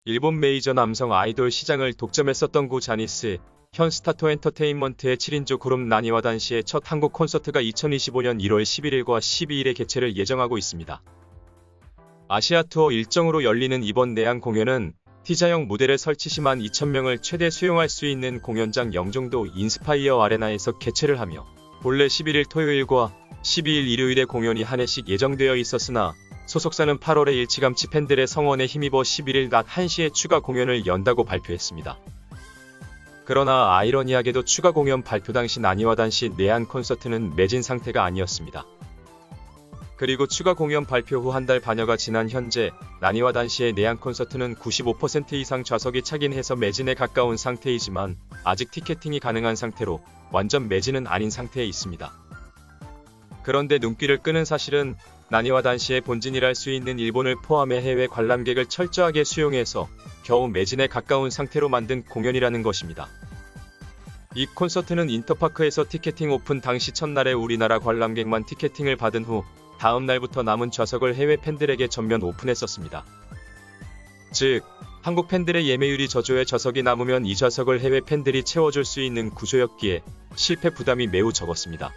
일본 메이저 남성 아이돌 시장을 독점했었던 고 자니스, 현 스타토 엔터테인먼트의 7인조 그룹 나니와 단시의 첫 한국 콘서트가 2025년 1월 11일과 12일에 개최를 예정하고 있습니다. 아시아 투어 일정으로 열리는 이번 내한 공연은 T자형 무대를 설치 시 12,000명을 최대 수용할 수 있는 공연장 영종도 인스파이어 아레나에서 개최를 하며 본래 11일 토요일과 12일 일요일에 공연이 한 해씩 예정되어 있었으나 소속사는 8월에 일찌감치 팬들의 성원에 힘입어 11일 낮 1시에 추가 공연을 연다고 발표했습니다. 그러나 아이러니하게도 추가 공연 발표 당시 나니와 단시 내한 콘서트는 매진 상태가 아니었습니다. 그리고 추가 공연 발표 후 한 달 반여가 지난 현재 나니와 단시의 내한 콘서트는 95% 이상 좌석이 차긴 해서 매진에 가까운 상태이지만 아직 티켓팅이 가능한 상태로 완전 매진은 아닌 상태에 있습니다. 그런데 눈길을 끄는 사실은 나니와 단시의 본진이랄 수 있는 일본을 포함해 해외 관람객을 철저하게 수용해서 겨우 매진에 가까운 상태로 만든 공연이라는 것입니다. 이 콘서트는 인터파크에서 티켓팅 오픈 당시 첫날에 우리나라 관람객만 티켓팅을 받은 후 다음 날부터 남은 좌석을 해외 팬들에게 전면 오픈했었습니다. 즉, 한국 팬들의 예매율이 저조해 좌석이 남으면 이 좌석을 해외 팬들이 채워줄 수 있는 구조였기에 실패 부담이 매우 적었습니다.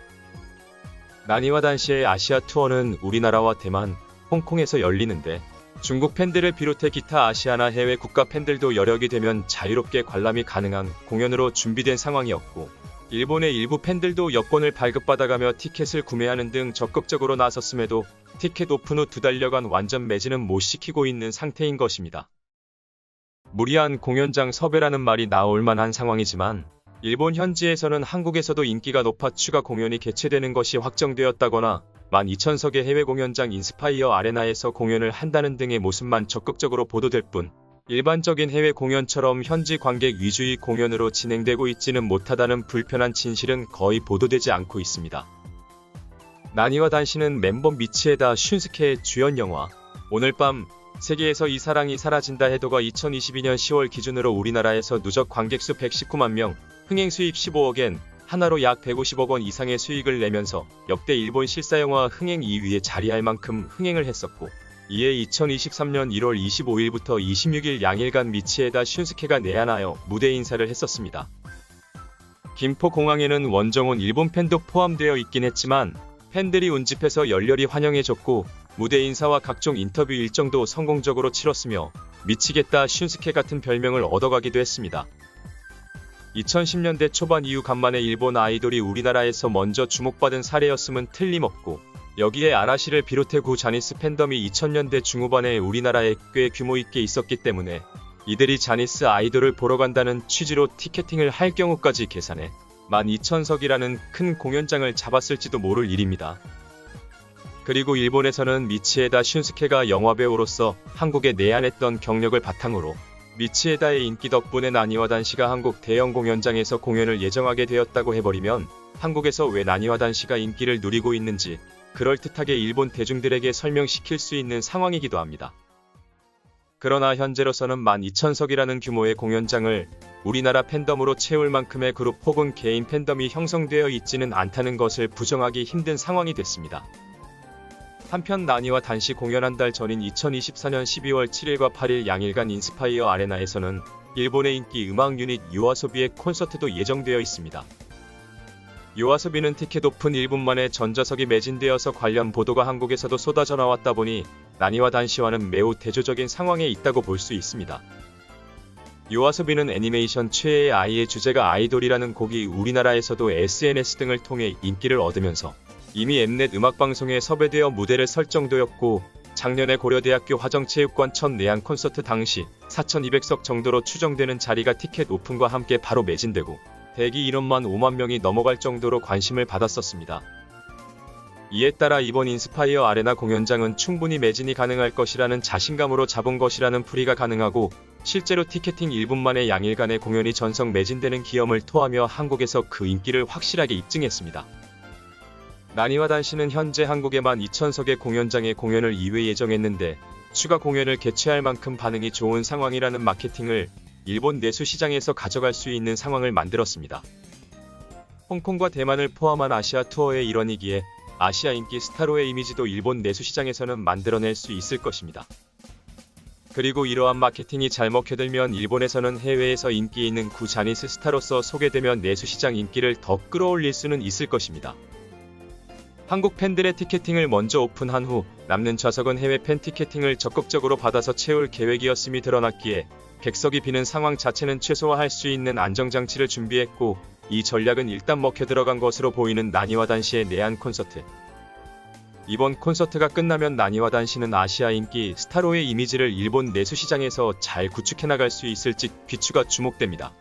나니와 단시의 아시아 투어는 우리나라와 대만, 홍콩에서 열리는데 중국 팬들을 비롯해 기타 아시아나 해외 국가 팬들도 여력이 되면 자유롭게 관람이 가능한 공연으로 준비된 상황이었고 일본의 일부 팬들도 여권을 발급받아가며 티켓을 구매하는 등 적극적으로 나섰음에도 티켓 오픈 후 2달여간 완전 매진은 못 시키고 있는 상태인 것입니다. 무리한 공연장 섭외라는 말이 나올 만한 상황이지만 일본 현지에서는 한국에서도 인기가 높아 추가 공연이 개최되는 것이 확정되었다거나 12,000석의 해외 공연장 인스파이어 아레나에서 공연을 한다는 등의 모습만 적극적으로 보도될 뿐 일반적인 해외 공연처럼 현지 관객 위주의 공연으로 진행되고 있지는 못하다는 불편한 진실은 거의 보도되지 않고 있습니다. 나니와 단시는 멤버 미치에다 슌스케의 주연 영화 오늘 밤 세계에서 이 사랑이 사라진다 해도가 2022년 10월 기준으로 우리나라에서 누적 관객수 119만 명, 흥행 수입 15억엔, 하나로 약 150억 원 이상의 수익을 내면서 역대 일본 실사영화 흥행 2위에 자리할 만큼 흥행을 했었고 이에 2023년 1월 25일부터 26일 양일간 미치에다 슌스케가 내한하여 무대 인사를 했었습니다. 김포공항에는 원정온 일본 팬도 포함되어 있긴 했지만 팬들이 운집해서 열렬히 환영해줬고 무대 인사와 각종 인터뷰 일정도 성공적으로 치렀으며 미치겠다 슌스케 같은 별명을 얻어가기도 했습니다. 2010년대 초반 이후 간만에 일본 아이돌이 우리나라에서 먼저 주목받은 사례였음은 틀림없고 여기에 아라시를 비롯해 고 자니스 팬덤이 2000년대 중후반에 우리나라에 꽤 규모 있게 있었기 때문에 이들이 자니스 아이돌을 보러 간다는 취지로 티켓팅을 할 경우까지 계산해 12,000석이라는 큰 공연장을 잡았을지도 모를 일입니다. 그리고 일본에서는 미치에다 슌스케가 영화배우로서 한국에 내한했던 경력을 바탕으로 미치에다의 인기 덕분에 나니와 단시가 한국 대형 공연장에서 공연을 예정하게 되었다고 해버리면 한국에서 왜 나니와 단시가 인기를 누리고 있는지 그럴듯하게 일본 대중들에게 설명시킬 수 있는 상황이기도 합니다. 그러나 현재로서는 12,000석이라는 규모의 공연장을 우리나라 팬덤으로 채울 만큼의 그룹 혹은 개인 팬덤이 형성되어 있지는 않다는 것을 부정하기 힘든 상황이 됐습니다. 한편 나니와 단시 공연 한 달 전인 2024년 12월 7일과 8일 양일간 인스파이어 아레나에서는 일본의 인기 음악 유닛 요아소비의 콘서트도 예정되어 있습니다. 요아소비는 티켓 오픈 1분 만에 전좌석이 매진되어서 관련 보도가 한국에서도 쏟아져 나왔다 보니 나니와 단시와는 매우 대조적인 상황에 있다고 볼 수 있습니다. 요아소비는 애니메이션 최애의 아이의 주제가 아이돌이라는 곡이 우리나라에서도 SNS 등을 통해 인기를 얻으면서 이미 엠넷 음악방송에 섭외되어 무대를 설정되었고 작년에 고려대학교 화정체육관 첫 내한 콘서트 당시 4,200석 정도로 추정되는 자리가 티켓 오픈과 함께 바로 매진되고 대기 인원만 5만 명이 넘어갈 정도로 관심을 받았었습니다. 이에 따라 이번 인스파이어 아레나 공연장은 충분히 매진이 가능할 것이라는 자신감으로 잡은 것이라는 풀이가 가능하고 실제로 티켓팅 1분 만에 양일간의 공연이 전석 매진되는 기염을 토하며 한국에서 그 인기를 확실하게 입증했습니다. 나니와 단시는 현재 한국에 12,000석의 공연장에 공연을 2회 예정했는데 추가 공연을 개최할 만큼 반응이 좋은 상황이라는 마케팅을 일본 내수 시장에서 가져갈 수 있는 상황을 만들었습니다. 홍콩과 대만을 포함한 아시아 투어의 일원이기에 아시아 인기 스타로의 이미지도 일본 내수 시장에서는 만들어낼 수 있을 것입니다. 그리고 이러한 마케팅이 잘 먹혀들면 일본에서는 해외에서 인기 있는 구 자니스 스타로서 소개되면 내수시장 인기를 더 끌어올릴 수는 있을 것입니다. 한국 팬들의 티켓팅을 먼저 오픈한 후 남는 좌석은 해외 팬 티켓팅을 적극적으로 받아서 채울 계획이었음이 드러났기에 객석이 비는 상황 자체는 최소화할 수 있는 안정장치를 준비했고, 이 전략은 일단 먹혀 들어간 것으로 보이는 나니와 단시의 내한 콘서트. 이번 콘서트가 끝나면 나니와 단시는 아시아 인기 스타로의 이미지를 일본 내수 시장에서 잘 구축해 나갈 수 있을지 귀추가 주목됩니다.